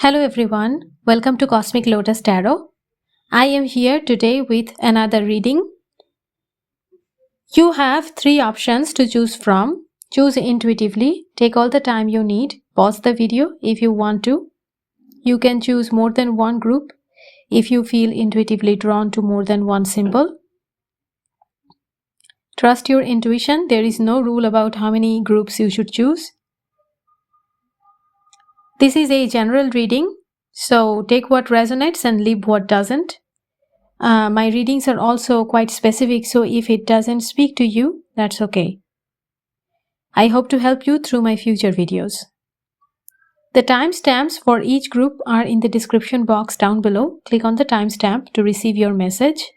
Hello everyone, welcome to Cosmic Lotus Tarot. I am here today with another reading. You have three options to choose from. Choose intuitively, take all the time you need, pause the video if you want to. You can choose more than one group if you feel intuitively drawn to more than one symbol. Trust your intuition, there is no rule about how many groups you should choose. This is a general reading, so take what resonates and leave what doesn't. My readings are also quite specific, so if it doesn't speak to you, that's okay. I hope to help you through my future videos. The timestamps for each group are in the description box down below. Click on the timestamp to receive your message.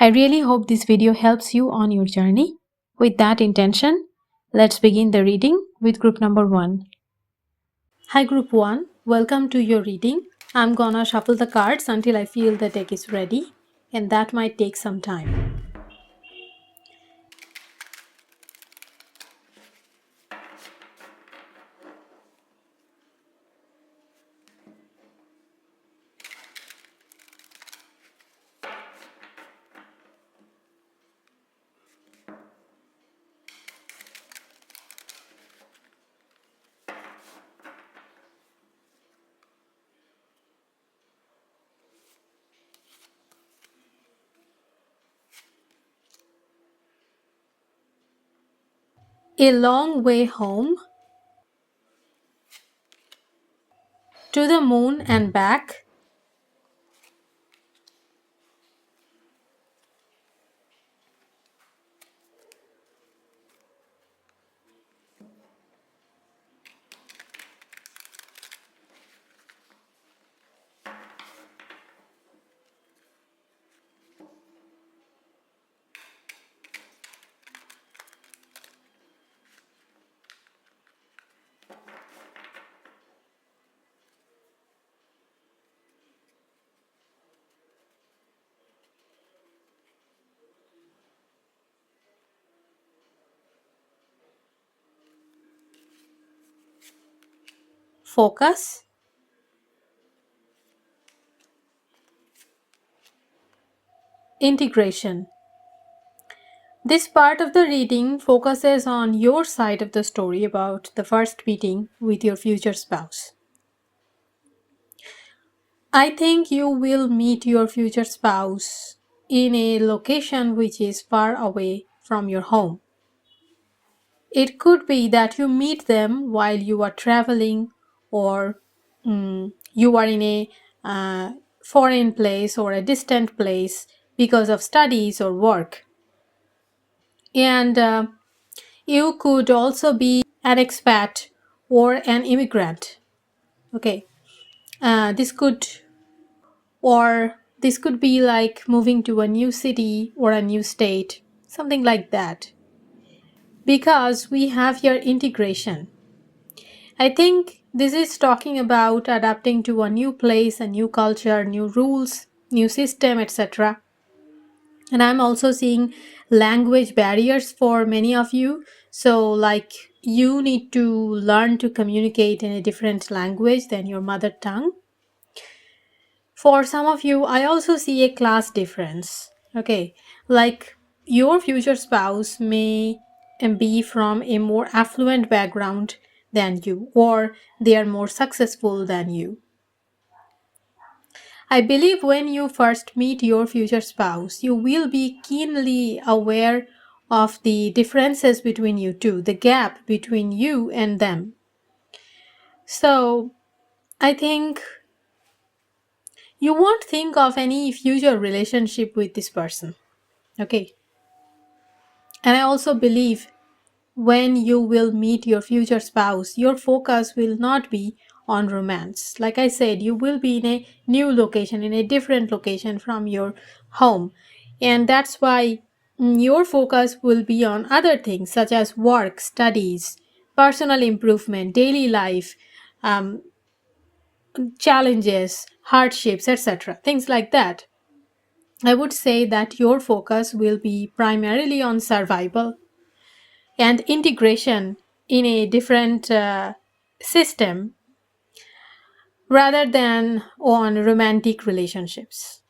I really hope this video helps you on your journey. With that intention, let's begin the reading with group number 1. Hi group 1, welcome to your reading. I'm gonna shuffle the cards until I feel the deck is ready, and that might take some time. A long way home, to the moon and back, focus, integration. This part of the reading focuses on your side of the story about the first meeting with your future spouse. I think you will meet your future spouse in a location which is far away from your home. It could be that you meet them while you are traveling, or you are in a foreign place or a distant place because of studies or work. And you could also be an expat or an immigrant. Okay, this could be like moving to a new city or a new state, something like that. Because we have here integration. I think this is talking about adapting to a new place, a new culture, new rules, new system, etc. And I'm also seeing language barriers for many of you. So, like, you need to learn to communicate in a different language than your mother tongue. For some of you, I also see a class difference. Okay, like your future spouse may be from a more affluent background than you, or they are more successful than you. I believe when you first meet your future spouse, you will be keenly aware of the differences between you two, the gap between you and them. So, I think you won't think of any future relationship with this person. Okay. And I also believe when you will meet your future spouse, your focus will not be on romance. Like I said, you will be in a new location, in a different location from your home. And that's why your focus will be on other things such as work, studies, personal improvement, daily life, um, challenges, hardships, etc. Things like that. I would say that your focus will be primarily on survival and integration in a different system. rather than on romantic relationships.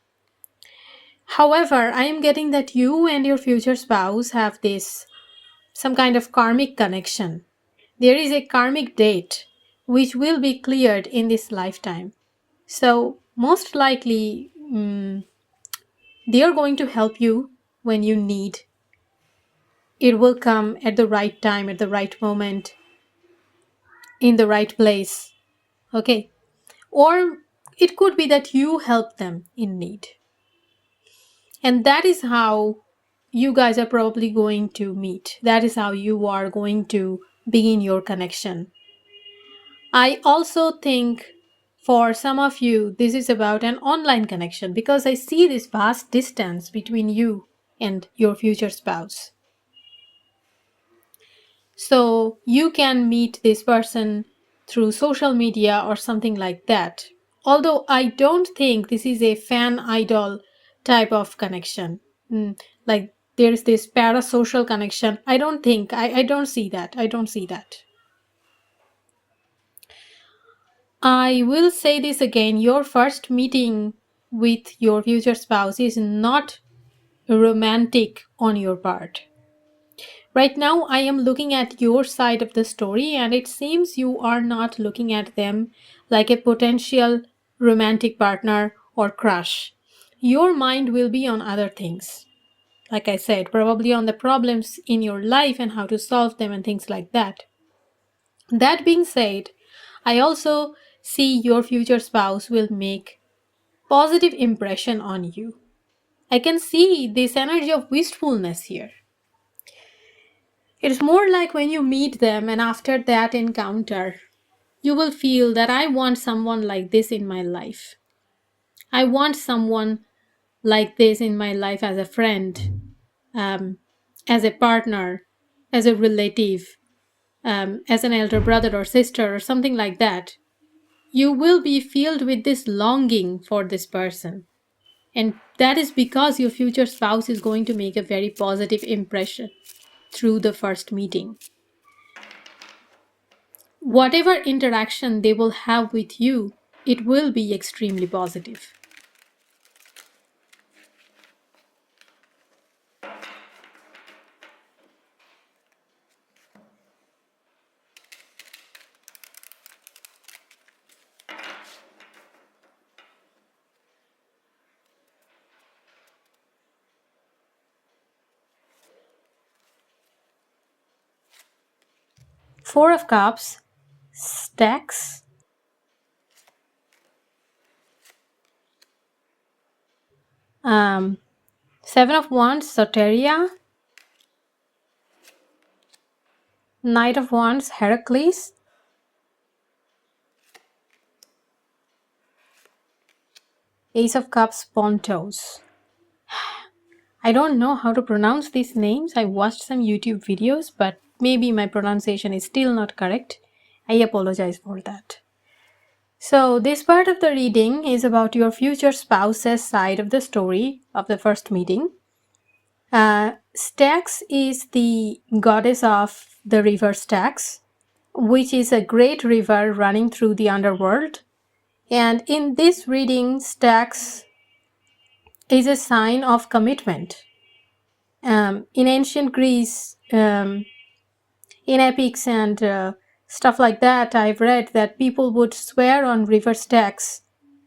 However, I am getting that you and your future spouse have this some kind of karmic connection. There is a karmic date which will be cleared in this lifetime. So, most likely, they are going to help you when you need. It will come at the right time, at the right moment, in the right place. Okay. Or it could be that you help them in need. And that is how you guys are probably going to meet. That is how you are going to begin your connection. I also think for some of you, this is about an online connection because I see this vast distance between you and your future spouse. So you can meet this person through social media or something like that. Although I don't think this is a fan idol type of connection. Like there's this parasocial connection. I don't think, I don't see that. I don't see that. I will say this again, your first meeting with your future spouse is not romantic on your part. Right now, I am looking at your side of the story, and it seems you are not looking at them like a potential romantic partner or crush. Your mind will be on other things. Like I said, probably on the problems in your life and how to solve them and things like that. That being said, I also see your future spouse will make positive impression on you. I can see this energy of wistfulness here. It's more like when you meet them and after that encounter, you will feel that I want someone like this in my life. I want someone like this in my life as a friend, as a partner, as a relative, as an elder brother or sister or something like that. You will be filled with this longing for this person. And that is because your future spouse is going to make a very positive impression through the first meeting. Whatever interaction they will have with you, it will be extremely positive. Four of Cups, stacks, Seven of Wands, Soteria, Knight of Wands, Heracles, Ace of Cups, Pontos. I don't know how to pronounce these names. I watched some YouTube videos, but maybe my pronunciation is still not correct. I apologize for that. So, this part of the reading is about your future spouse's side of the story of the first meeting. Styx is the goddess of the river Styx, which is a great river running through the underworld. And in this reading, Styx is a sign of commitment. In ancient Greece, in epics and stuff like that, I've read that people would swear on river Styx,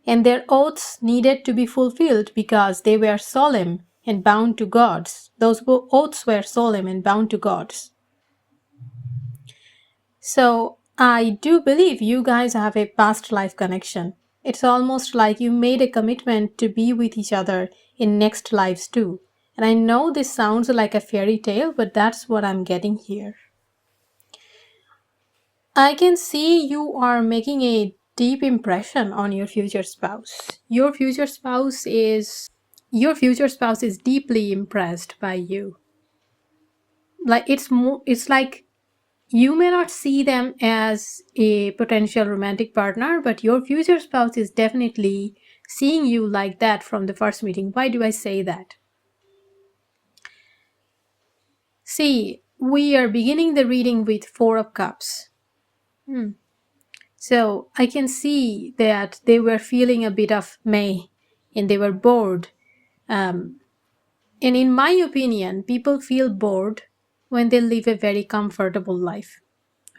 and their oaths needed to be fulfilled because they were solemn and bound to gods. Those oaths were solemn and bound to gods. So I do believe you guys have a past life connection. It's almost like you made a commitment to be with each other in next lives too. And I know this sounds like a fairy tale, but that's what I'm getting here. I can see you are making a deep impression on your future spouse. Your future spouse is deeply impressed by you. Like it's like you may not see them as a potential romantic partner, but your future spouse is definitely seeing you like that from the first meeting. Why do I say that? See, we are beginning the reading with Four of Cups. So I can see that they were feeling a bit of meh and they were bored. And in my opinion, people feel bored when they live a very comfortable life.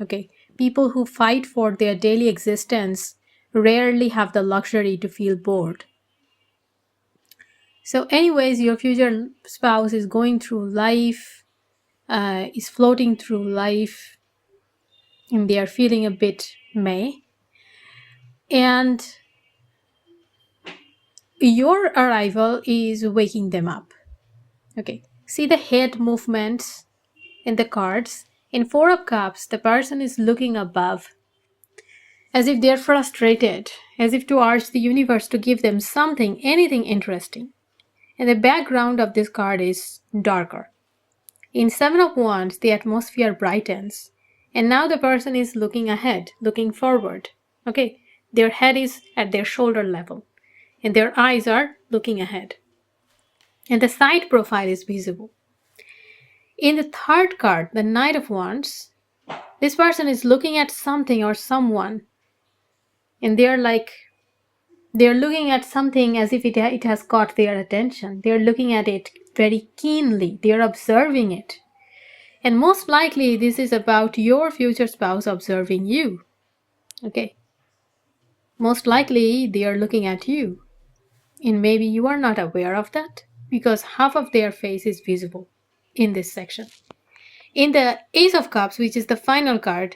Okay. People who fight for their daily existence rarely have the luxury to feel bored. So, anyways, your future spouse is going through life, is floating through life, and they are feeling a bit meh. And your arrival is waking them up. Okay. See the head movements in the cards. In Four of Cups, the person is looking above as if they're frustrated, as if to urge the universe to give them something, anything interesting. And the background of this card is darker. In Seven of Wands, the atmosphere brightens. And now the person is looking ahead, looking forward. Okay, their head is at their shoulder level. And their eyes are looking ahead. And the side profile is visible. In the third card, the Knight of Wands, this person is looking at something or someone. And they're looking at something as if it has caught their attention. They're looking at it very keenly. They're observing it. And most likely, this is about your future spouse observing you. Okay. Most likely, they are looking at you. And maybe you are not aware of that because half of their face is visible in this section. In the Ace of Cups, which is the final card,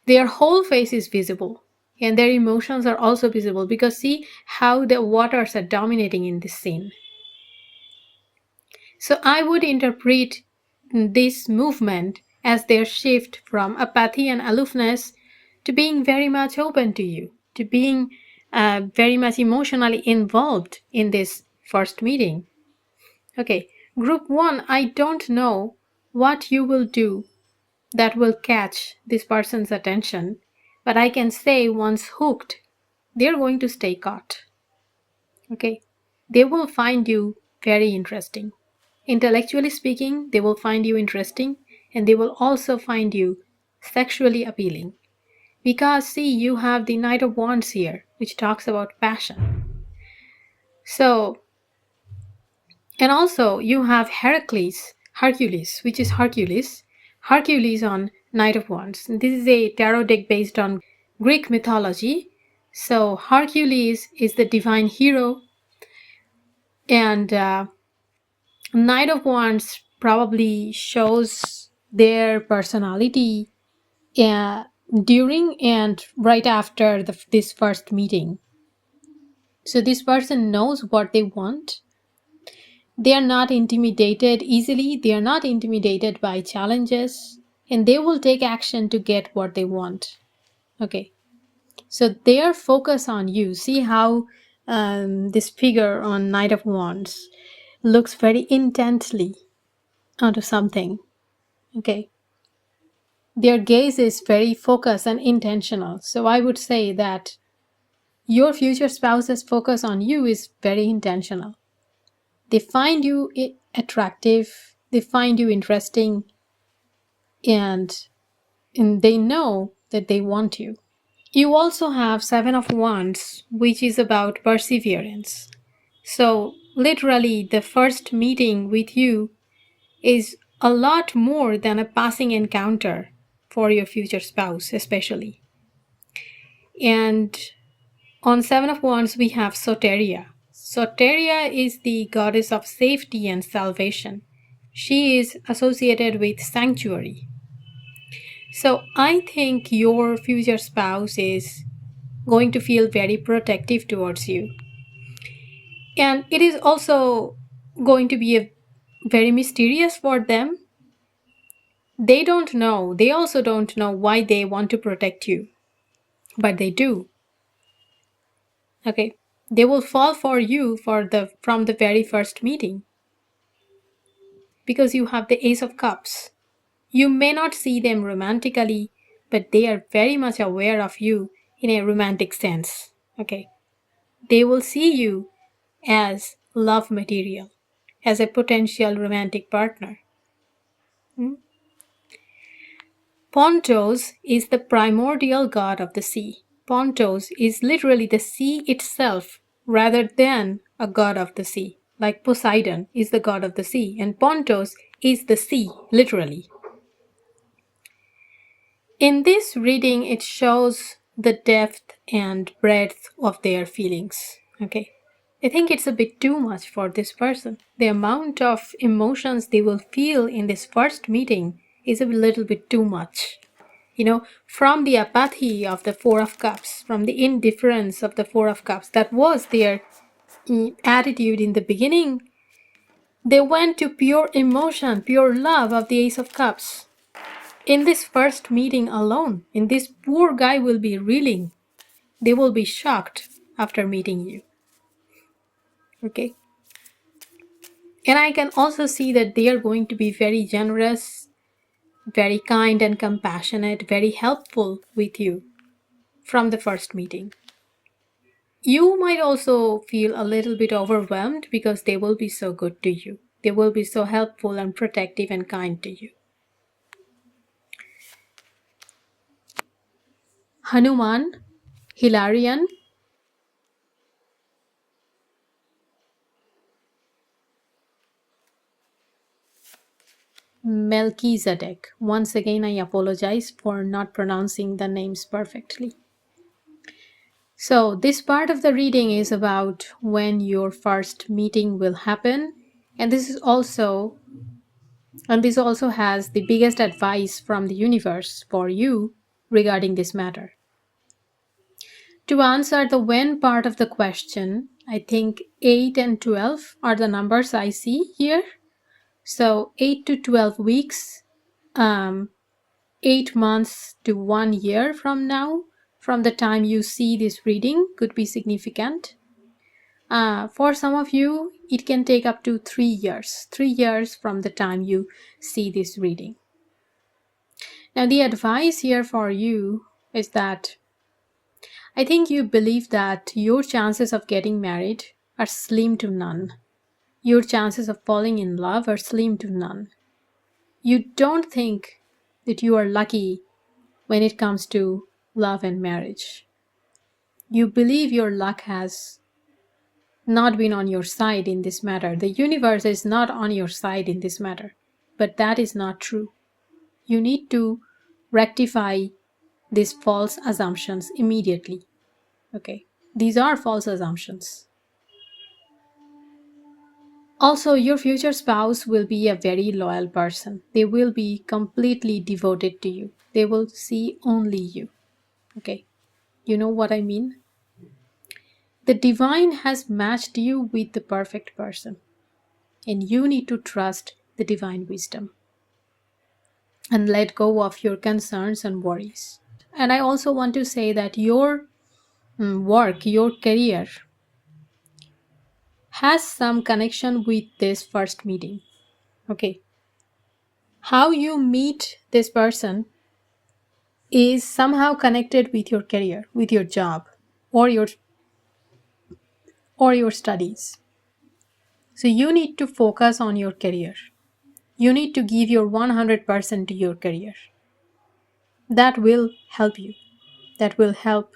their whole face is visible. And their emotions are also visible because see how the waters are dominating in this scene. So I would interpret this movement as their shift from apathy and aloofness to being very much open to you, to being very much emotionally involved in this first meeting. Okay, group 1, I don't know what you will do that will catch this person's attention, but I can say once hooked, they're going to stay caught. Okay, they will find you very interesting. Intellectually speaking, they will find you interesting and they will also find you sexually appealing. Because, see, you have the Knight of Wands here, which talks about passion. So, and also you have Hercules, which is Hercules on Knight of Wands. This is a tarot deck based on Greek mythology. So, Hercules is the divine hero, and Knight of Wands probably shows their personality during and right after this first meeting. So this person knows what they want. They are not intimidated easily. They are not intimidated by challenges. And they will take action to get what they want. Okay. So their focus on you. See how this figure on Knight of Wands looks very intently onto something. Okay. Their gaze is very focused and intentional. So I would say that your future spouse's focus on you is very intentional. They find you attractive, they find you interesting, and they know that they want you. You also have Seven of Wands, which is about perseverance. So literally the first meeting with you is a lot more than a passing encounter for your future spouse especially. And on Seven of Wands we have Soteria. Soteria is the goddess of safety and salvation. She is associated with sanctuary. So I think your future spouse is going to feel very protective towards you. And it is also going to be very mysterious for them. They also don't know why they want to protect you, but they do. Okay, they will fall for you from the very first meeting because you have the Ace of Cups. You may not see them romantically, but they are very much aware of you in a romantic sense. Okay, they will see you as love material, as a potential romantic partner. Pontos is the primordial god of the sea. Pontos is literally the sea itself rather than a god of the sea. Like Poseidon is the god of the sea, and Pontos is the sea, literally. In this reading, it shows the depth and breadth of their feelings. Okay. I think it's a bit too much for this person. The amount of emotions they will feel in this first meeting is a little bit too much. From the apathy of the Four of Cups, from the indifference of the Four of Cups, that was their attitude in the beginning. They went to pure emotion, pure love of the Ace of Cups. In this first meeting alone, in this poor guy will be reeling. They will be shocked after meeting you. Okay. And I can also see that they are going to be very generous, very kind and compassionate, very helpful with you from the first meeting. You might also feel a little bit overwhelmed because they will be so good to you. They will be so helpful and protective and kind to you. Hanuman, Hilarion, Melchizedek. Once again, I apologize for not pronouncing the names perfectly. So this part of the reading is about when your first meeting will happen. And this also has the biggest advice from the universe for you regarding this matter. To answer the when part of the question, I think 8 and 12 are the numbers I see here. So 8 to 12 weeks, 8 months to 1 year from now, from the time you see this reading, could be significant. For some of you, it can take up to 3 years. 3 years from the time you see this reading. Now, the advice here for you is that I think you believe that your chances of getting married are slim to none. Your chances of falling in love are slim to none. You don't think that you are lucky when it comes to love and marriage. You believe your luck has not been on your side in this matter. The universe is not on your side in this matter. But that is not true. You need to rectify these false assumptions immediately. Okay, these are false assumptions. Also, your future spouse will be a very loyal person. They will be completely devoted to you. They will see only you. Okay, you know what I mean? The divine has matched you with the perfect person. And you need to trust the divine wisdom and let go of your concerns and worries. And I also want to say that your work, your career has some connection with this first meeting. Okay. How you meet this person is somehow connected with your career, with your job, or your studies. So you need to focus on your career. You need to give your 100% to your career. That will help you. That will help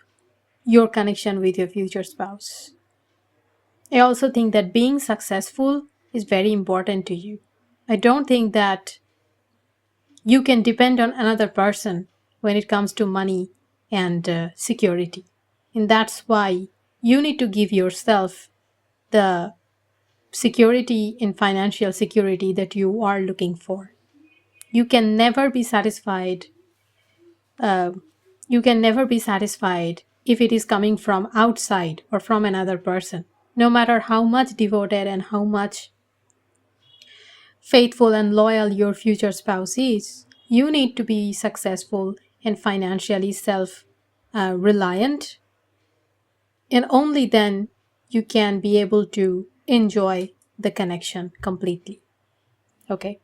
your connection with your future spouse. I also think that being successful is very important to you. I don't think that you can depend on another person when it comes to money and security. And that's why you need to give yourself the security and financial security that you are looking for. You can never be satisfied. You can never be satisfied if it is coming from outside or from another person. No matter how much devoted and how much faithful and loyal your future spouse is, you need to be successful and financially self-reliant. And only then you can be able to enjoy the connection completely. Okay.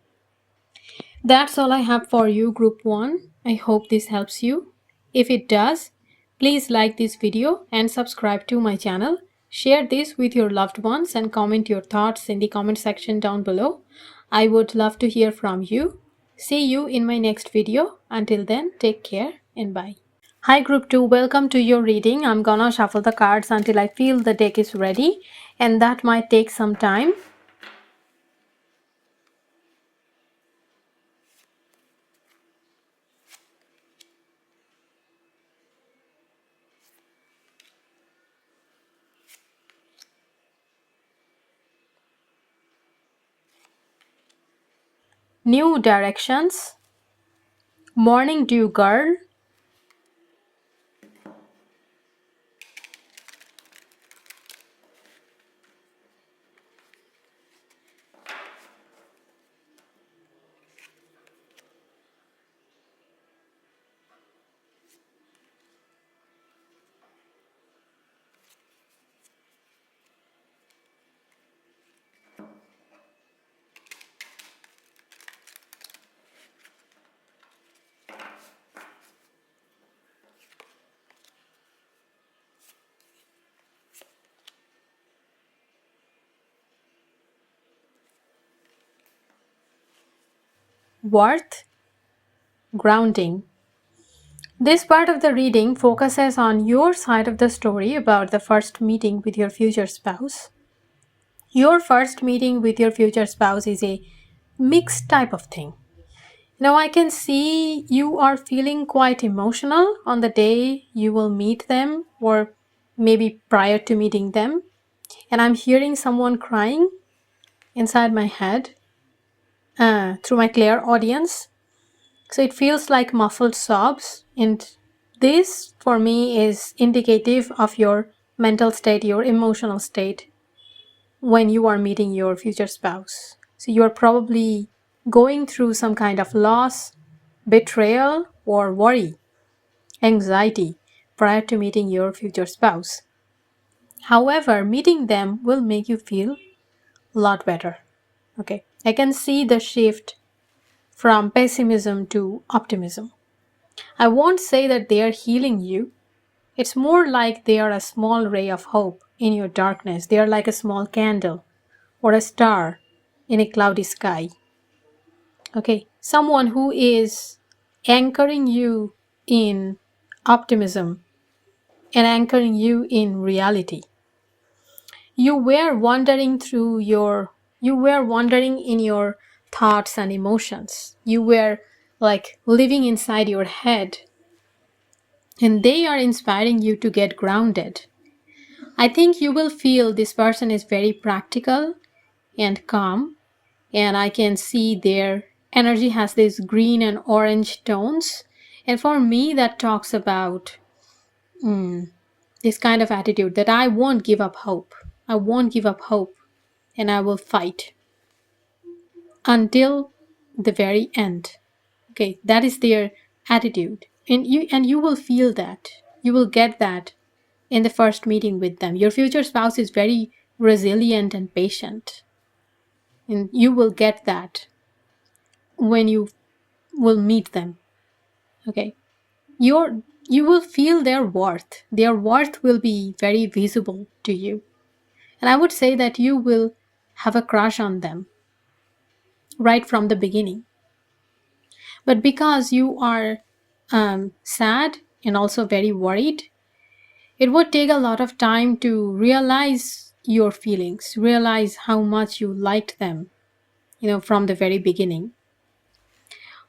That's all I have for you, Group 1. I hope this helps you. If it does, please like this video and subscribe to my channel. Share this with your loved ones and comment your thoughts in the comment section down below. I would love to hear from you. See you in my next video. Until then, take care and bye. Hi group 2, welcome to your reading. I'm gonna shuffle the cards until I feel the deck is ready, and that might take some time. New directions. Morning dew girl. Worth. Grounding. This part of the reading focuses on your side of the story about the first meeting with your future spouse. Your first meeting with your future spouse is a mixed type of thing. Now I can see you are feeling quite emotional on the day you will meet them, or maybe prior to meeting them. And I'm hearing someone crying inside my head through my clear audience. So it feels like muffled sobs, and this for me is indicative of your mental state, your emotional state when you are meeting your future spouse. So you are probably going through some kind of loss, betrayal, or worry, anxiety prior to meeting your future spouse. However, meeting them will make you feel a lot better. Okay, I can see the shift from pessimism to optimism. I won't say that they are healing you. It's more like they are a small ray of hope in your darkness. They are like a small candle or a star in a cloudy sky. Okay, someone who is anchoring you in optimism and anchoring you in reality. You were wandering in your thoughts and emotions. You were like living inside your head, and they are inspiring you to get grounded. I think you will feel this person is very practical and calm, and I can see their energy has these green and orange tones. And for me, that talks about this kind of attitude that I won't give up hope. I won't give up hope, and I will fight until the very end. Okay, that is their attitude. And you will feel that. You will get that in the first meeting with them. Your future spouse is very resilient and patient. And you will get that when you will meet them. Okay. You will feel their worth. Their worth will be very visible to you. And I would say that you will have a crush on them right from the beginning. But because you are sad and also very worried, it would take a lot of time to realize your feelings, realize how much you liked them, from the very beginning.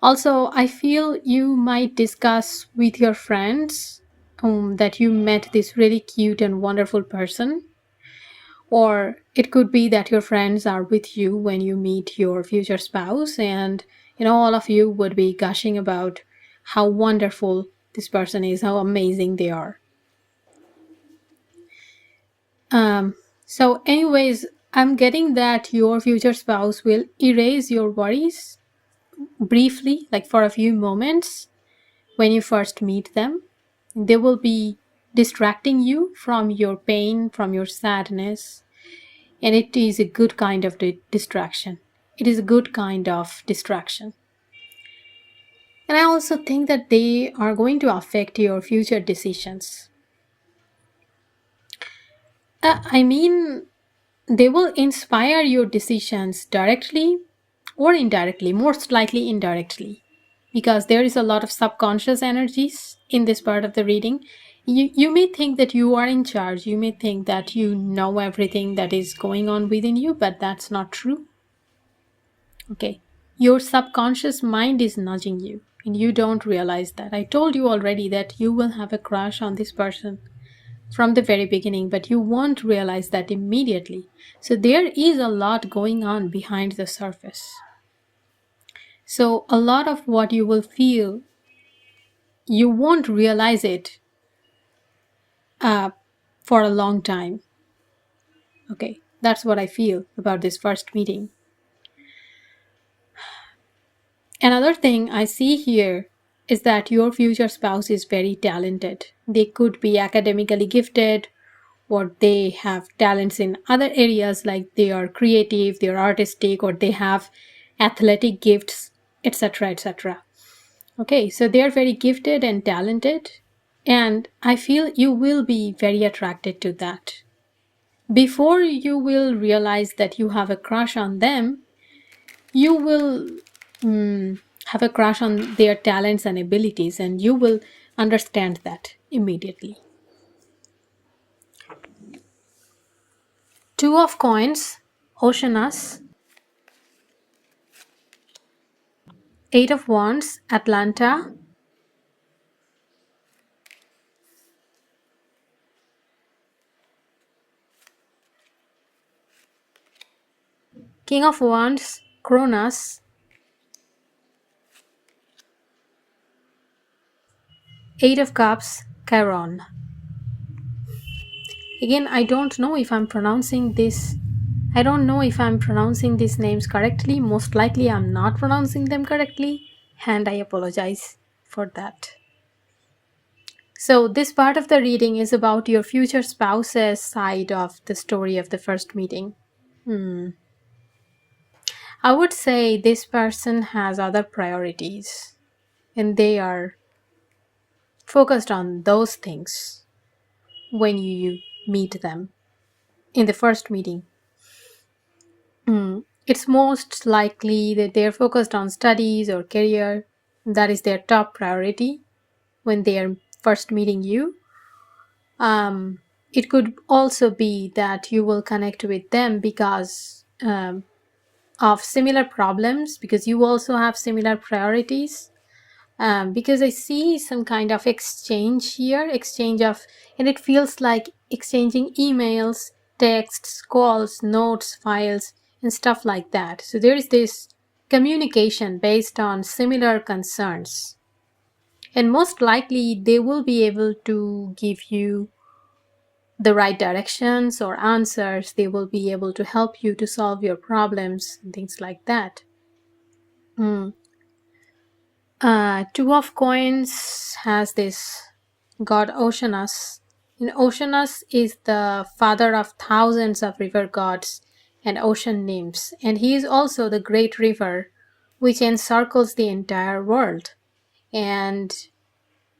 Also, I feel you might discuss with your friends that you met this really cute and wonderful person. Or it could be that your friends are with you when you meet your future spouse, and all of you would be gushing about how wonderful this person is, how amazing they are. So anyways, I'm getting that your future spouse will erase your worries briefly, like for a few moments when you first meet them. They will be distracting you from your pain, from your sadness, and it is a good kind of distraction. It is a good kind of distraction. And I also think that they are going to affect your future decisions. I mean, they will inspire your decisions directly or indirectly, most likely indirectly, because there is a lot of subconscious energies in this part of the reading. You may think that you are in charge. You may think that you know everything that is going on within you, but that's not true. Okay. Your subconscious mind is nudging you, and you don't realize that. I told you already that you will have a crush on this person from the very beginning, but you won't realize that immediately. So there is a lot going on behind the surface. So a lot of what you will feel, you won't realize it uh, for a long time. Okay, that's what I feel about this first meeting. Another thing I see here is that your future spouse is very talented. They could be academically gifted, or they have talents in other areas, like they are creative, they are artistic, or they have athletic gifts, etc., etc. Okay, so they are very gifted and talented, and I feel you will be very attracted to that. Before you will realize that you have a crush on them, you will have a crush on their talents and abilities, and you will understand that immediately. Two of Coins, Oceanus. Eight of Wands, Atlanta. King of Wands, Cronus. Eight of Cups, Chiron. Again, I don't know if I'm pronouncing these names correctly. Most likely I'm not pronouncing them correctly, and I apologize for that. So this part of the reading is about your future spouse's side of the story of the first meeting. I would say this person has other priorities, and they are focused on those things when you meet them in the first meeting. It's most likely that they're focused on studies or career. That is their top priority when they are first meeting you. It could also be that you will connect with them because of similar problems, because you also have similar priorities. Because I see some kind of exchange here, and it feels like exchanging emails, texts, calls, notes, files, and stuff like that. So there is this communication based on similar concerns. And most likely they will be able to give you the right directions or answers. They will be able to help you to solve your problems and things like that. Two of Coins has this god Oceanus. And Oceanus is the father of thousands of river gods and ocean nymphs, and he is also the great river which encircles the entire world. And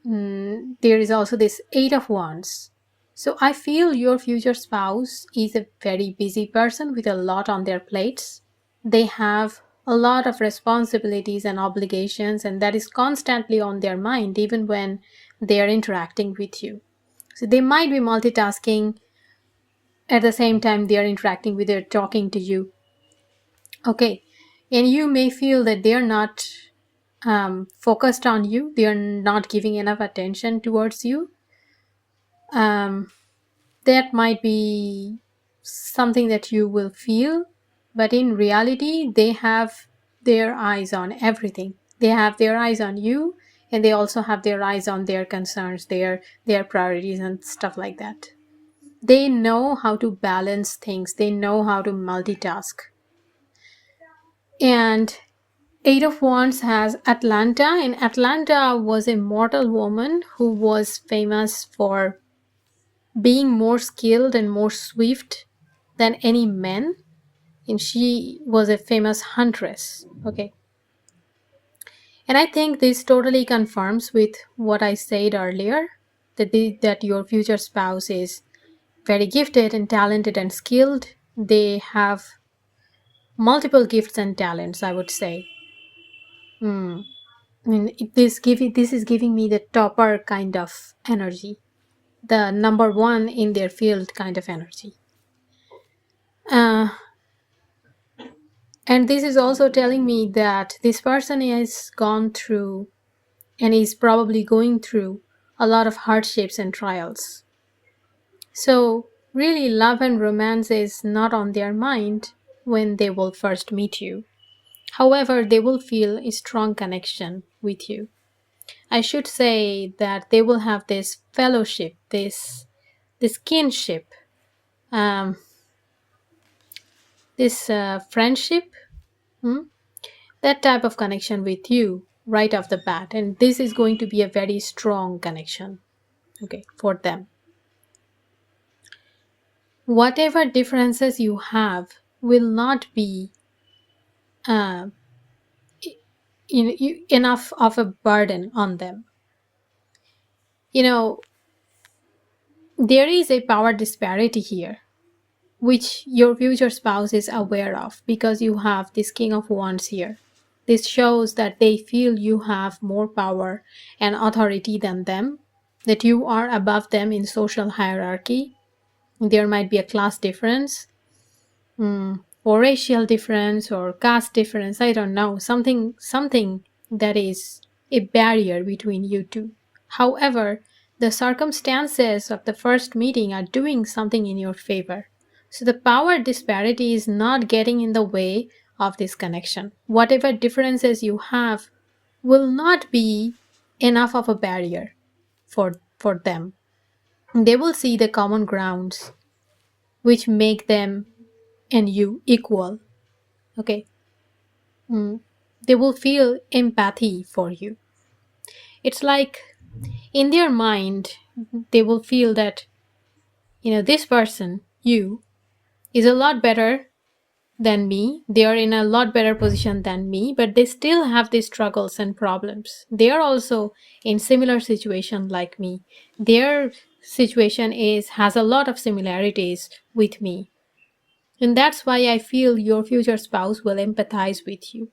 there is also this Eight of Wands. So I feel your future spouse is a very busy person with a lot on their plates. They have a lot of responsibilities and obligations, and that is constantly on their mind even when they are interacting with you. So they might be multitasking at the same time they are interacting with you, talking to you. Okay, and you may feel that they are not focused on you, they are not giving enough attention towards you. That might be something that you will feel, but in reality they have their eyes on everything. They have their eyes on you, and they also have their eyes on their concerns, their priorities and stuff like that. They know how to balance things, they know how to multitask. And Eight of Wands has Atlanta, and Atlanta was a mortal woman who was famous for being more skilled and more swift than any man, and she was a famous huntress. Okay, and I think this totally confirms with what I said earlier, that your future spouse is very gifted and talented and skilled. They have multiple gifts and talents, I would say. Hmm. I mean, this is giving me the topper kind of energy, the number one in their field kind of energy. Uh, and this is also telling me that this person has gone through and is probably going through a lot of hardships and trials. So, really, love and romance is not on their mind when they will first meet you. However, they will feel a strong connection with you. I should say that they will have this fellowship, this kinship, um, this friendship, hmm, that type of connection with you right off the bat. And this is going to be a very strong connection, okay, for them. Whatever differences you have will not be uh, enough of a burden on them. You know, there is a power disparity here, which your future spouse is aware of because you have this King of Wands here. This shows that they feel you have more power and authority than them, that you are above them in social hierarchy. There might be a class difference, or racial difference, or caste difference. I don't know, something that is a barrier between you two. However, the circumstances of the first meeting are doing something in your favor. So the power disparity is not getting in the way of this connection. Whatever differences you have will not be enough of a barrier for them. They will see the common grounds which make them and you equal. Okay. They will feel empathy for you. It's like in their mind, they will feel that, this person, you, is a lot better than me. They are in a lot better position than me, but they still have these struggles and problems. They are also in similar situation like me. Their situation has a lot of similarities with me. And that's why I feel your future spouse will empathize with you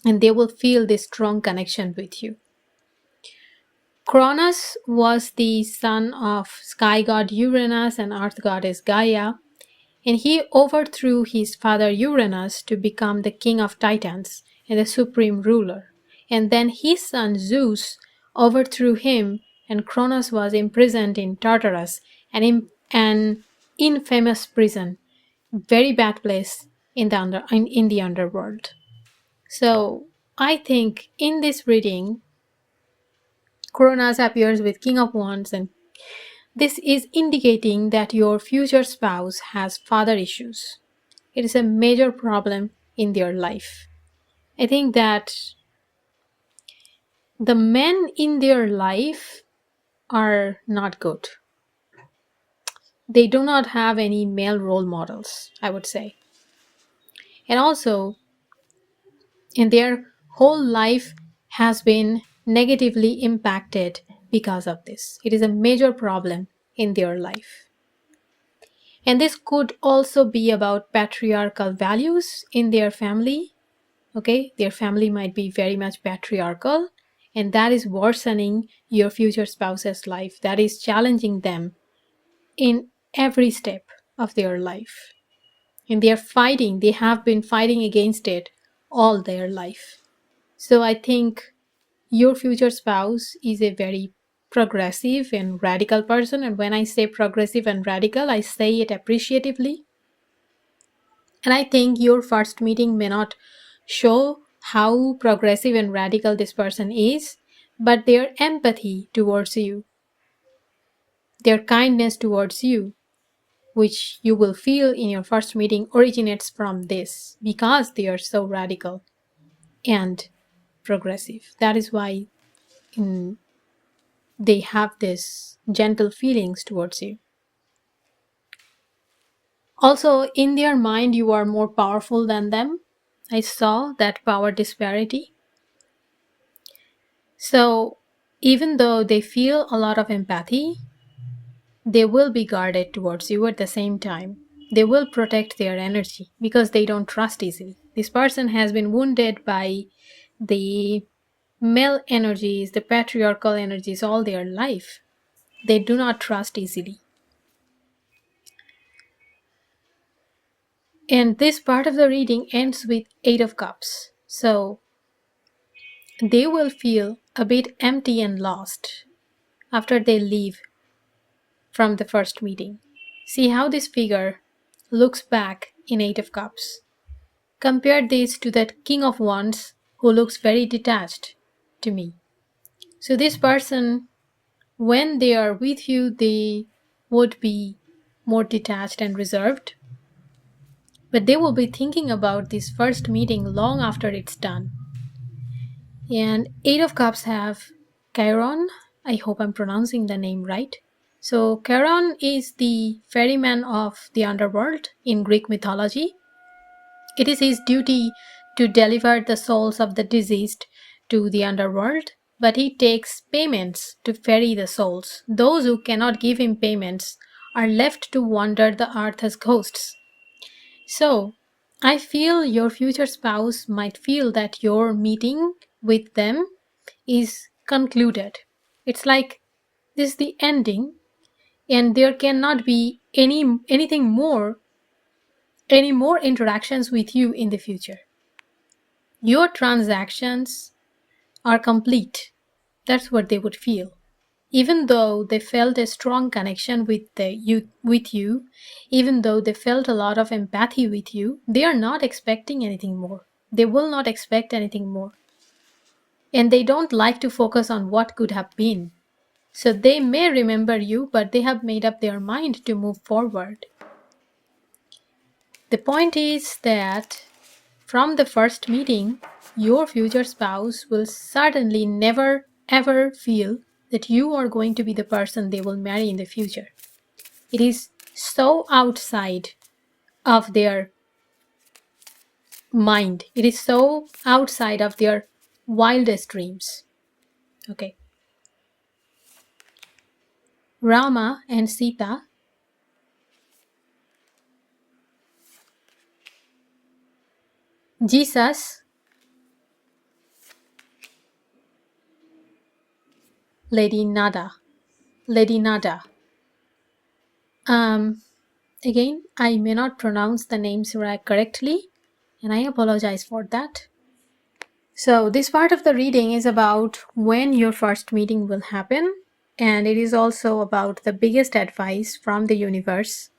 and they will feel this strong connection with you. Cronus was the son of sky god Uranus and earth goddess Gaia, and he overthrew his father Uranus to become the king of Titans and the supreme ruler. And then his son Zeus overthrew him, and Cronus was imprisoned in Tartarus, an infamous prison, very bad place in the underworld. So I think in this reading, Coronas appears with King of Wands, and this is indicating that your future spouse has father issues. It is a major problem in their life. I think that the men in their life are not good. They do not have any male role models, I would say. And also, in their whole life has been negatively impacted because of this. It is a major problem in their life. And this could also be about patriarchal values in their family. Okay, their family might be very much patriarchal, and that is worsening your future spouse's life. That is challenging them in every step of their life. And they have been fighting against it all their life. So I think your future spouse is a very progressive and radical person. And when I say progressive and radical, I say it appreciatively. And I think your first meeting may not show how progressive and radical this person is, but their empathy towards you, their kindness towards you, which you will feel in your first meeting, originates from this because they are so radical and progressive. That is why they have this gentle feelings towards you. Also, in their mind, you are more powerful than them. I saw that power disparity. So, even though they feel a lot of empathy, they will be guarded towards you at the same time. They will protect their energy because they don't trust easily. This person has been wounded by the male energies, the patriarchal energies all their life. They do not trust easily. And this part of the reading ends with Eight of Cups. So they will feel a bit empty and lost after they leave from the first meeting. See how this figure looks back in Eight of Cups. Compare this to that King of Wands who looks very detached to me. So this person, when they are with you, they would be more detached and reserved. But they will be thinking about this first meeting long after it's done. And Eight of Cups have Chiron. I hope I'm pronouncing the name right. So Chiron is the ferryman of the underworld in Greek mythology. It is his duty to deliver the souls of the deceased to the underworld, but he takes payments to ferry the souls. Those who cannot give him payments are left to wander the earth as ghosts. So, I feel your future spouse might feel that your meeting with them is concluded. It's like this is the ending, and there cannot be any more interactions with you in the future. Your transactions are complete. That's what they would feel. Even though they felt a strong connection with you, even though they felt a lot of empathy with you, they are not expecting anything more. They will not expect anything more. And they don't like to focus on what could have been. So they may remember you, but they have made up their mind to move forward. The point is that from the first meeting, your future spouse will certainly never ever feel that you are going to be the person they will marry in the future. It is so outside of their mind. It is so outside of their wildest dreams. Okay. Rama and Sita, Jesus, Lady Nada. Again, I may not pronounce the names correctly, and I apologize for that. So this part of the reading is about when your first meeting will happen, and it is also about the biggest advice from the universe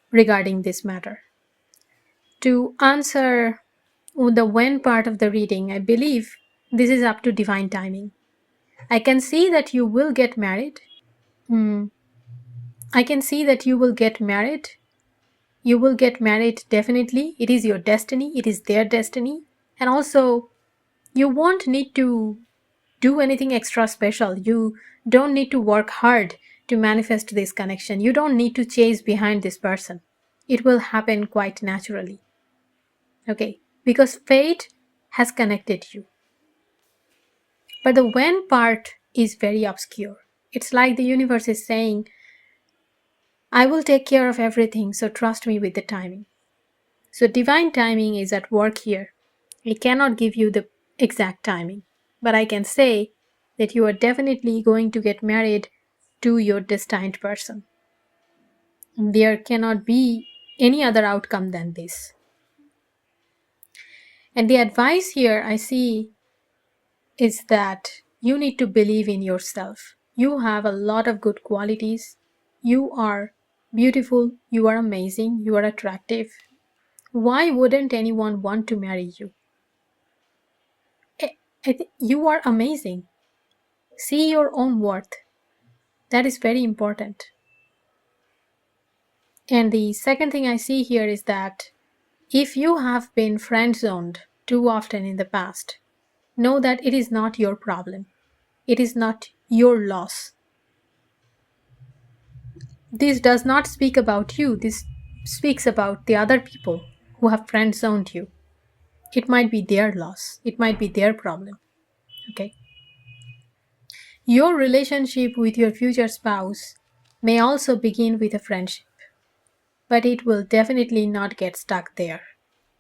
regarding this matter. To answer the when part of the reading, I believe this is up to divine timing. I can see that you will get married. I can see that you will get married. You will get married definitely. It is your destiny. It is their destiny. And also, you won't need to do anything extra special. You don't need to work hard to manifest this connection. You don't need to chase behind this person. It will happen quite naturally. Okay, because fate has connected you. But the when part is very obscure. It's like the universe is saying, I will take care of everything, so trust me with the timing. So divine timing is at work here. I cannot give you the exact timing, but I can say that you are definitely going to get married to your destined person. There cannot be any other outcome than this. And the advice here I see is that you need to believe in yourself. You have a lot of good qualities. You are beautiful, you are amazing, you are attractive. Why wouldn't anyone want to marry you? You are amazing. See your own worth. That is very important. And the second thing I see here is that if you have been friend-zoned too often in the past, know that it is not your problem. It is not your loss. This does not speak about you. This speaks about the other people who have friend-zoned you. It might be their loss. It might be their problem. Okay? Your relationship with your future spouse may also begin with a friendship. but it will definitely not get stuck there.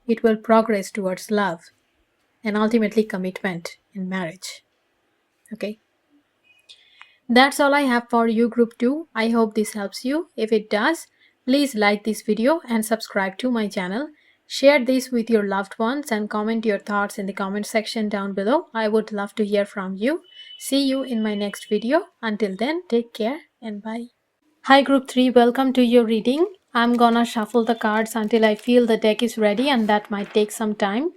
It will progress towards love and ultimately commitment in marriage. Okay. That's all I have for you, Group 2. I hope this helps you. If it does, please like this video and subscribe to my channel. Share this with your loved ones and comment your thoughts in the comment section down below. I would love to hear from you. See you in my next video. Until then, take care and bye. Hi Group 3, welcome to your reading. I'm gonna shuffle the cards until I feel the deck is ready, and that might take some time.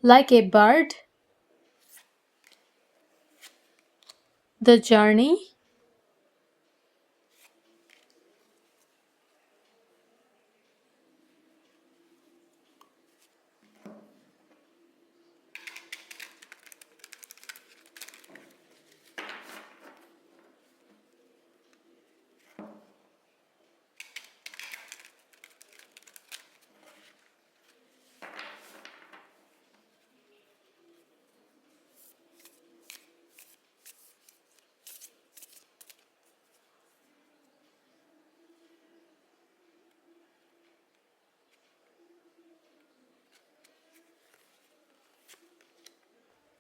Like a bird, the journey,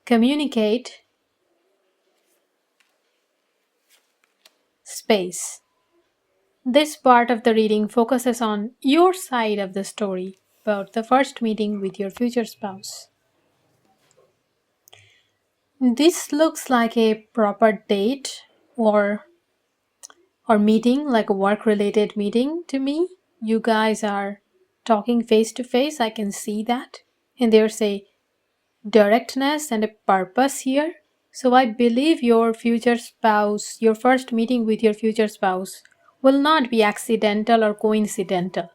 communicate, space. This part of the reading focuses on your side of the story about the first meeting with your future spouse. This looks like a proper date or meeting, like a work related meeting to me. You guys are talking face to face. I can see that. And there's a directness and a purpose here. So I believe your future spouse, your first meeting with your future spouse, will not be accidental or coincidental.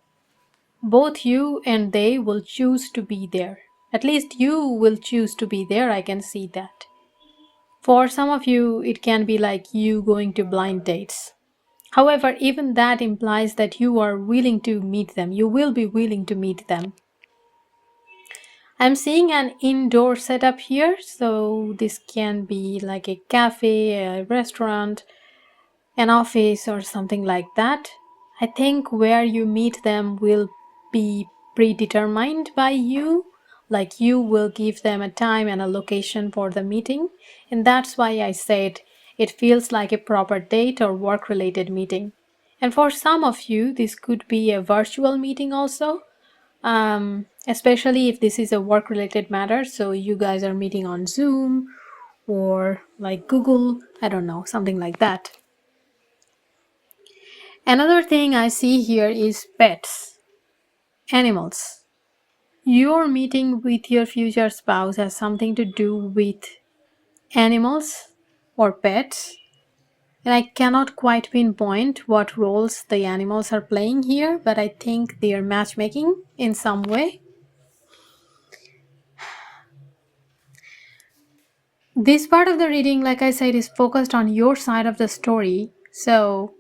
Both you and they will choose to be there. At least you will choose to be there. I can see that. For some of you, it can be like you going to blind dates. However, even that implies that you are willing to meet them. You will be willing to meet them. I'm seeing an indoor setup here, so this can be like a cafe, a restaurant, an office, or something like that. I think where you meet them will be predetermined by you, like you will give them a time and a location for the meeting, and that's why I said it feels like a proper date or work-related meeting. And for some of you, this could be a virtual meeting also, especially if this is a work-related matter, so you guys are meeting on Zoom or like Google, I don't know, something like that. Another thing I see here is pets, animals. Your meeting with your future spouse has something to do with animals or pets, and I cannot quite pinpoint what roles the animals are playing here, but I think they are matchmaking in some way. This part of the reading, like I said, is focused on your side of the story, so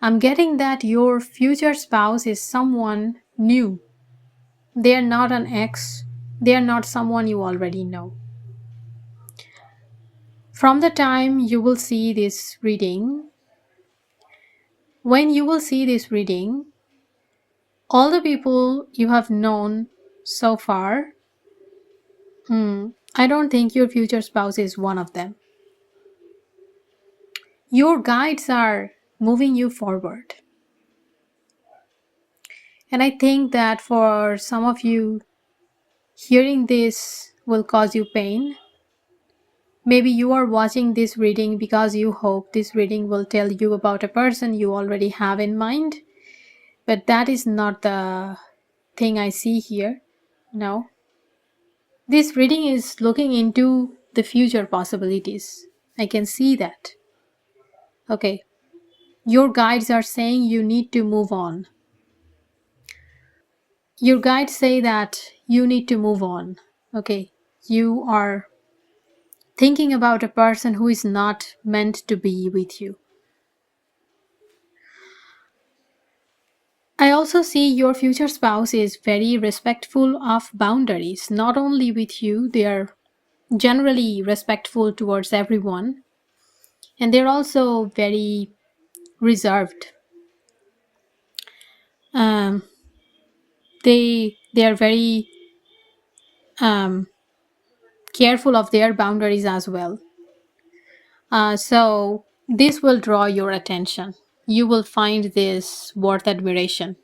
I'm getting that your future spouse is someone new. They are not an ex. They are not someone you already know. From the time you will see this reading, when you will see this reading, all the people you have known so far, I don't think your future spouse is one of them. Your guides are moving you forward. And I think that for some of you, hearing this will cause you pain. Maybe you are watching this reading because you hope this reading will tell you about a person you already have in mind. But that is not the thing I see here. No. This reading is looking into the future possibilities. I can see that. Okay. Your guides are saying you need to move on. Your guides say that you need to move on. Okay. You are thinking about a person who is not meant to be with you. I also see your future spouse is very respectful of boundaries, not only with you, they are generally respectful towards everyone, and they're also very reserved. Um, they are very um, careful of their boundaries as well. So this will draw your attention. You will find this worth admiration.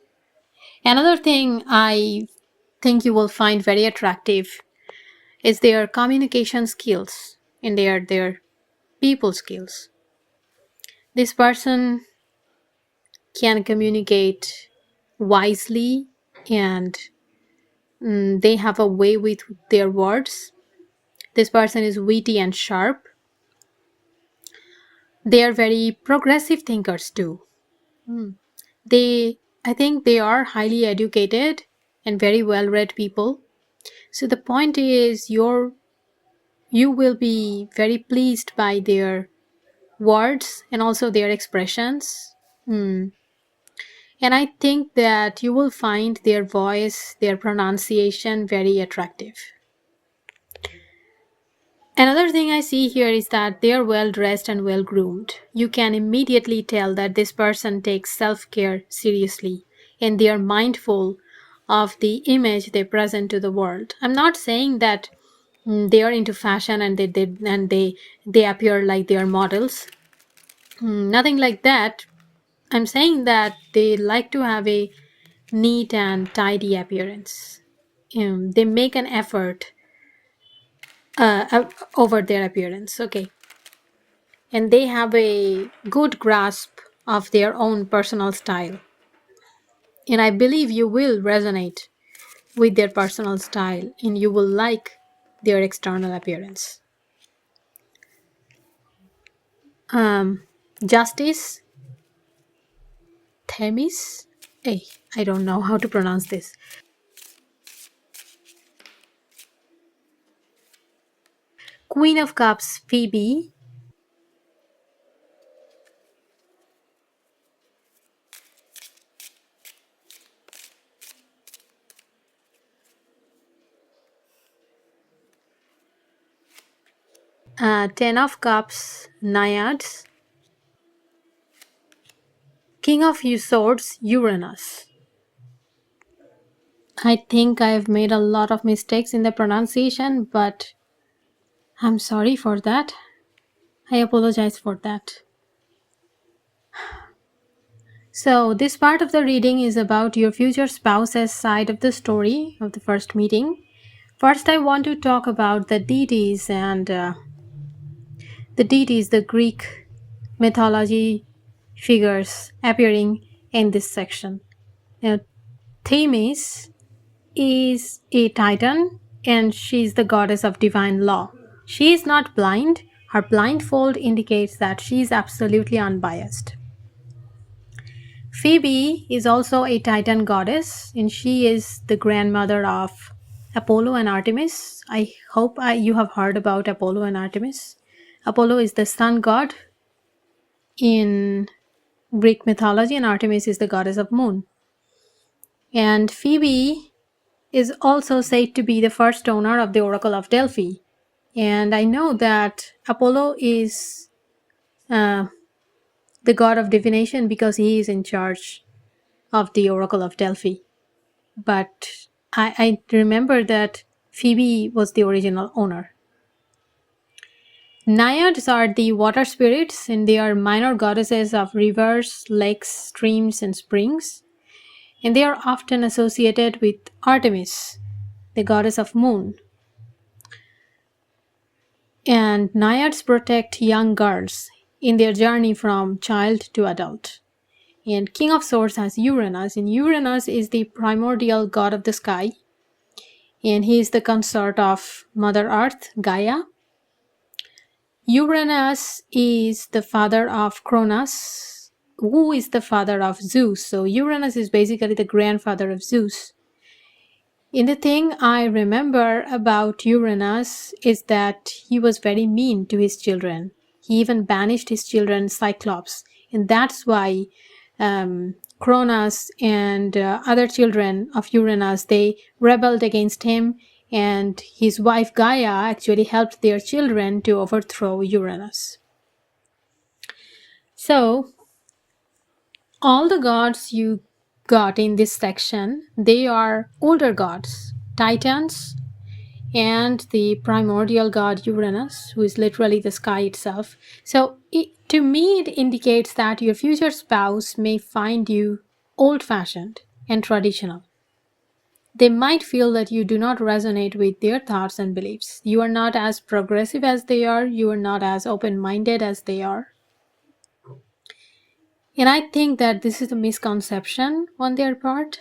Another thing I think you will find very attractive is their communication skills and their people skills. This person can communicate wisely, and they have a way with their words. This person is witty and sharp. They are very progressive thinkers too. I think they are highly educated and very well read people. So the point is you will be very pleased by their words and also their expressions. Hmm. And I think that you will find their voice, their pronunciation very attractive. Another thing I see here is that they are well dressed and well groomed. You can immediately tell that this person takes self care seriously and they are mindful of the image they present to the world. I'm not saying that they are into fashion and they appear like they are models. Nothing like that. I'm saying that they like to have a neat and tidy appearance. They make an effort over their appearance. Okay. And they have a good grasp of their own personal style. And I believe you will resonate with their personal style and you will like their external appearance. Justice Themis. Hey, I don't know how to pronounce this. Queen of Cups Phoebe. Ten of Cups Naiads. King of Swords Uranus. I think I've made a lot of mistakes in the pronunciation, but I'm sorry for that. I apologize for that. So, this part of the reading is about your future spouse's side of the story of the first meeting. First, I want to talk about the deities and the Greek mythology figures appearing in this section. Now, Themis is a titan and she is the goddess of divine law. She is not blind. Her blindfold indicates that she is absolutely unbiased. Phoebe is also a titan goddess and she is the grandmother of Apollo and Artemis. I hope you have heard about Apollo and Artemis. Apollo is the sun god in Greek mythology and Artemis is the goddess of moon. And Phoebe is also said to be the first owner of the Oracle of Delphi. And I know that Apollo is the god of divination because he is in charge of the Oracle of Delphi. But I remember that Phoebe was the original owner. Naiads are the water spirits and they are minor goddesses of rivers, lakes, streams, and springs. And they are often associated with Artemis, the goddess of moon. And Naiads protect young girls in their journey from child to adult. And King of Swords has Uranus, and Uranus is the primordial god of the sky. And he is the consort of Mother Earth, Gaia. Uranus is the father of Cronus, who is the father of Zeus. So Uranus is basically the grandfather of Zeus. And the thing I remember about Uranus is that he was very mean to his children. He even banished his children Cyclops. And that's why Cronus and other children of Uranus, they rebelled against him and his wife Gaia actually helped their children to overthrow Uranus. So, all the gods you got in this section, they are older gods, Titans, and the primordial god Uranus, who is literally the sky itself. So, to me, it indicates that your future spouse may find you old fashioned and traditional. They might feel that you do not resonate with their thoughts and beliefs. You are not as progressive as they are, you are not as open minded as they are. And I think that this is a misconception on their part,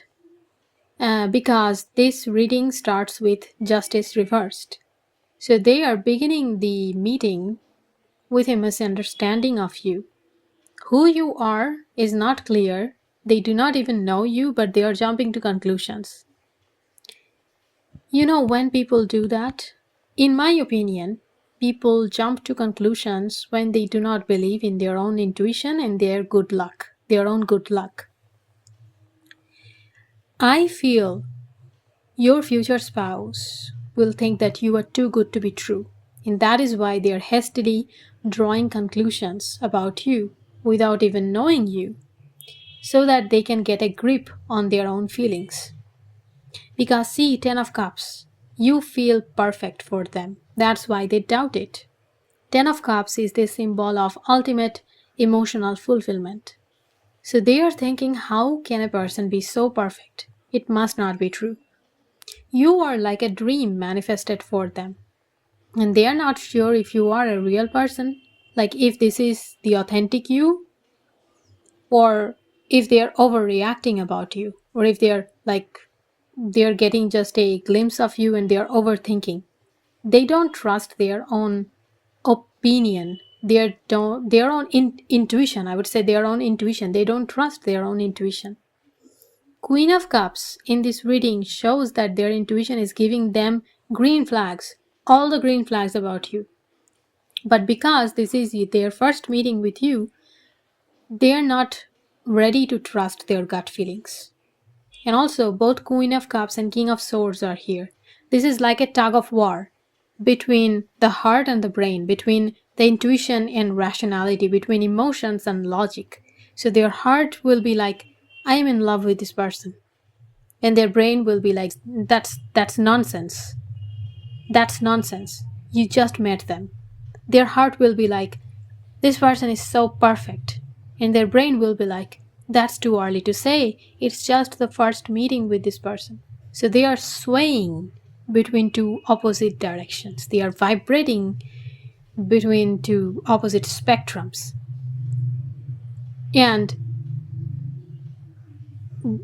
because this reading starts with justice reversed. So they are beginning the meeting with a misunderstanding of you. Who you are is not clear. They do not even know you, but they are jumping to conclusions. You know when people do that? In my opinion, people jump to conclusions when they do not believe in their own intuition and their own good luck. I feel your future spouse will think that you are too good to be true, and that is why they are hastily drawing conclusions about you without even knowing you, so that they can get a grip on their own feelings. Because, see, 10 of Cups, you feel perfect for them. That's why they doubt it. 10 of Cups is the symbol of ultimate emotional fulfillment. So they are thinking, how can a person be so perfect? It must not be true. You are like a dream manifested for them. And they are not sure if you are a real person, like if this is the authentic you, or if they are overreacting about you, or if they're getting just a glimpse of you and they're overthinking. They don't trust their own opinion, their own intuition. I would say their own intuition. They don't trust their own intuition. Queen of Cups in this reading shows that their intuition is giving them green flags, all the green flags about you. But because this is their first meeting with you, they are not ready to trust their gut feelings. And also, both Queen of Cups and King of Swords are here. This is like a tug of war between the heart and the brain, between the intuition and rationality, between emotions and logic. So their heart will be like, I am in love with this person. And their brain will be like, that's nonsense. That's nonsense. You just met them. Their heart will be like, this person is so perfect. And their brain will be like, that's too early to say. It's just the first meeting with this person. So they are swaying between two opposite directions. They are vibrating between two opposite spectrums. And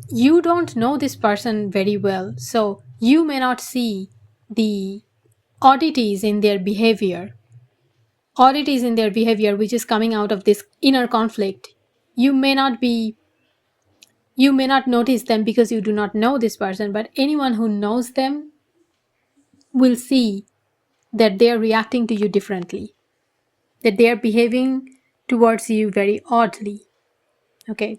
you don't know this person very well, so you may not see the oddities in their behavior. Oddities in their behavior which is coming out of this inner conflict. You may not notice them because you do not know this person, but anyone who knows them will see that they are reacting to you differently, that they are behaving towards you very oddly. Okay.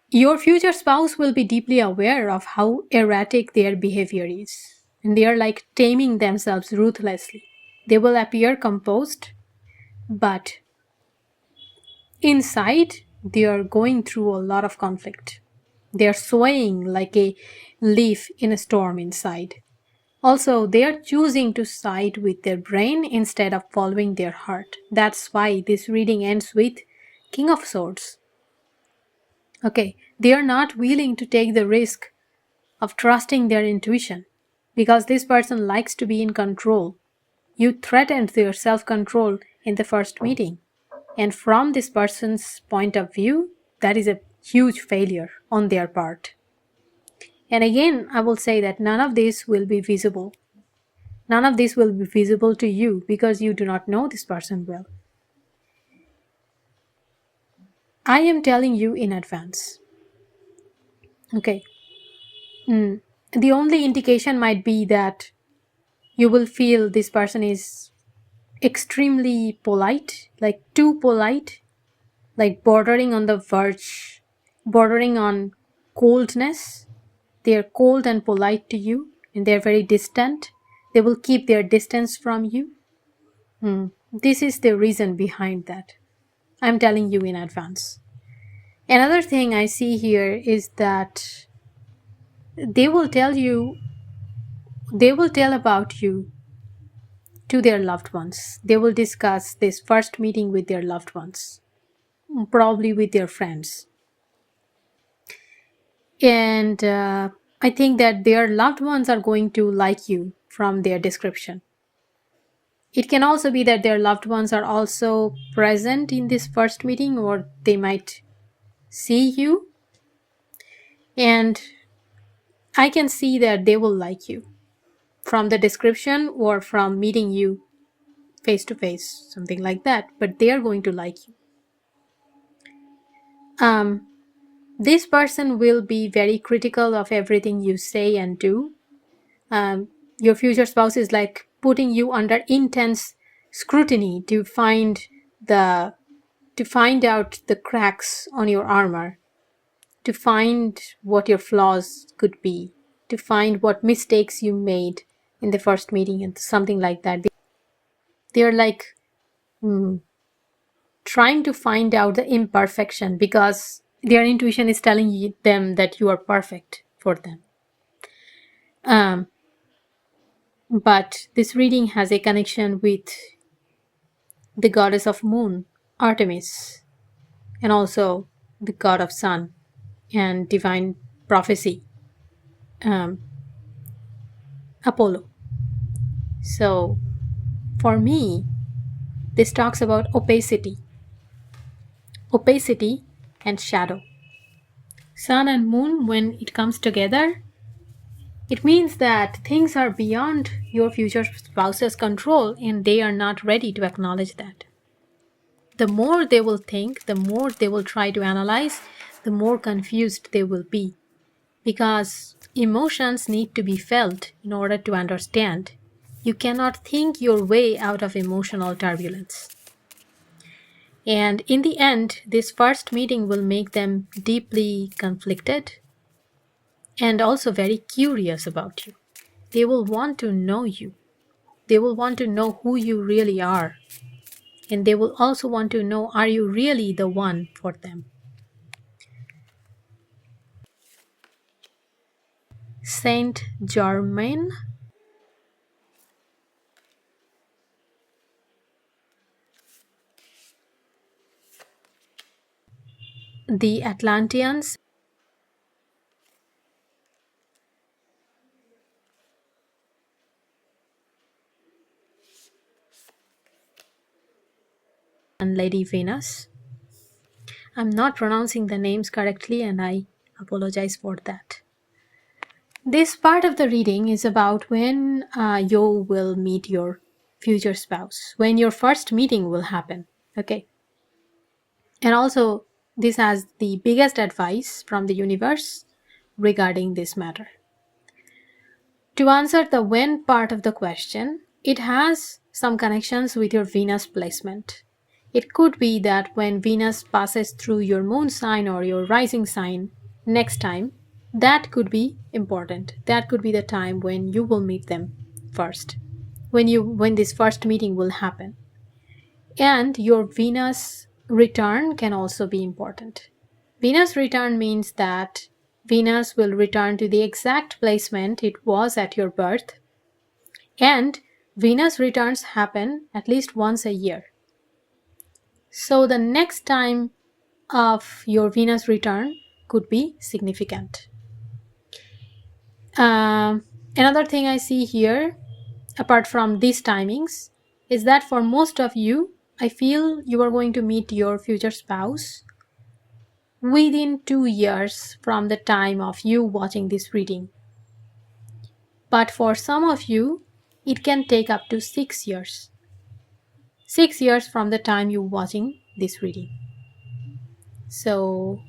Your future spouse will be deeply aware of how erratic their behavior is, and they are like taming themselves ruthlessly. They will appear composed, but inside they are going through a lot of conflict. They are swaying like a leaf in a storm inside. Also, they are choosing to side with their brain instead of following their heart. That's why this reading ends with King of Swords. Okay, they are not willing to take the risk of trusting their intuition because this person likes to be in control. You threatened their self-control in the first meeting. And from this person's point of view, that is a huge failure on their part. And again, I will say that none of this will be visible. None of this will be visible to you because you do not know this person well. I am telling you in advance. Okay. The only indication might be that you will feel this person is extremely polite, like too polite, like bordering on the verge, bordering on coldness. They're cold and polite to you, and they're very distant. They will keep their distance from you. This is the reason behind that. I'm telling you in advance. Another thing I see here is that they will tell about you to their loved ones. They will discuss this first meeting with their loved ones, probably with their friends. And I think that their loved ones are going to like you from their description. It can also be that their loved ones are also present in this first meeting, or they might see you. And I can see that they will like you from the description or from meeting you face to face, something like that. But they are going to like you. This person will be very critical of everything you say and do. Your future spouse is like putting you under intense scrutiny to find out the cracks on your armor, to find what your flaws could be, to find what mistakes you made in the first meeting and something like that. They're like trying to find out the imperfection because their intuition is telling them that you are perfect for them. But this reading has a connection with the goddess of moon, Artemis, and also the god of sun and divine prophecy, Apollo. So for me, this talks about opacity and shadow. Sun and moon, when it comes together, it means that things are beyond your future spouse's control and they are not ready to acknowledge that. The more they will think, the more they will try to analyze, the more confused they will be. Because emotions need to be felt in order to understand. You cannot think your way out of emotional turbulence. And in the end, this first meeting will make them deeply conflicted and also very curious about you. They will want to know you. They will want to know who you really are. And they will also want to know, are you really the one for them? Saint Germain, the Atlanteans, and Lady Venus. I'm not pronouncing the names correctly and I apologize for that. This part of the reading is about when you will meet your future spouse, when your first meeting will happen. Okay. And also, this has the biggest advice from the universe regarding this matter. To answer the when part of the question, it has some connections with your Venus placement. It could be that when Venus passes through your moon sign or your rising sign next time, that could be important. That could be the time when you will meet them first, when this first meeting will happen. And your Venus return can also be important. Venus return means that Venus will return to the exact placement it was at your birth, and Venus returns happen at least once a year. So the next time of your Venus return could be significant. Another thing I see here, apart from these timings, is that for most of you, I feel you are going to meet your future spouse within 2 years from the time of you watching this reading. But for some of you, it can take up to 6 years. 6 years from the time you're watching this reading. So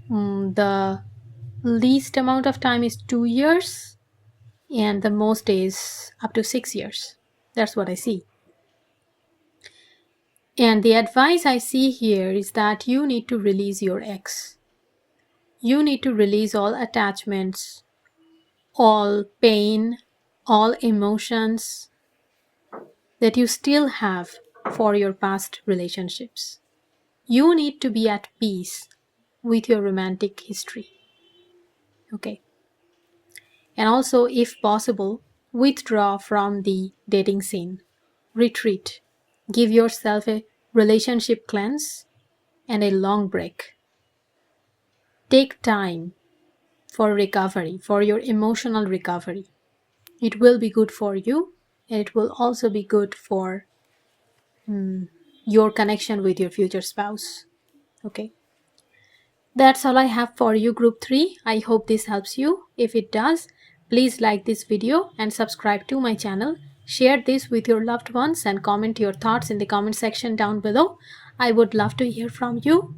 the least amount of time is 2 years and the most is up to 6 years. That's what I see. And the advice I see here is that you need to release your ex. You need to release all attachments, all pain, all emotions that you still have for your past relationships. You need to be at peace with your romantic history. Okay. And also, if possible, withdraw from the dating scene. Retreat. Give yourself a relationship cleanse and a long break. Take time for recovery, for your emotional recovery. It will be good for you, and it will also be good for your connection with your future spouse. Okay. That's all I have for you, Group 3. I hope this helps you. If it does, please like this video and subscribe to my channel. Share this with your loved ones and comment your thoughts in the comment section down below. I would love to hear from you.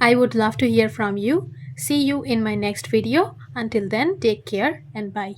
I would love to hear from you. See you in my next video. Until then, take care and bye.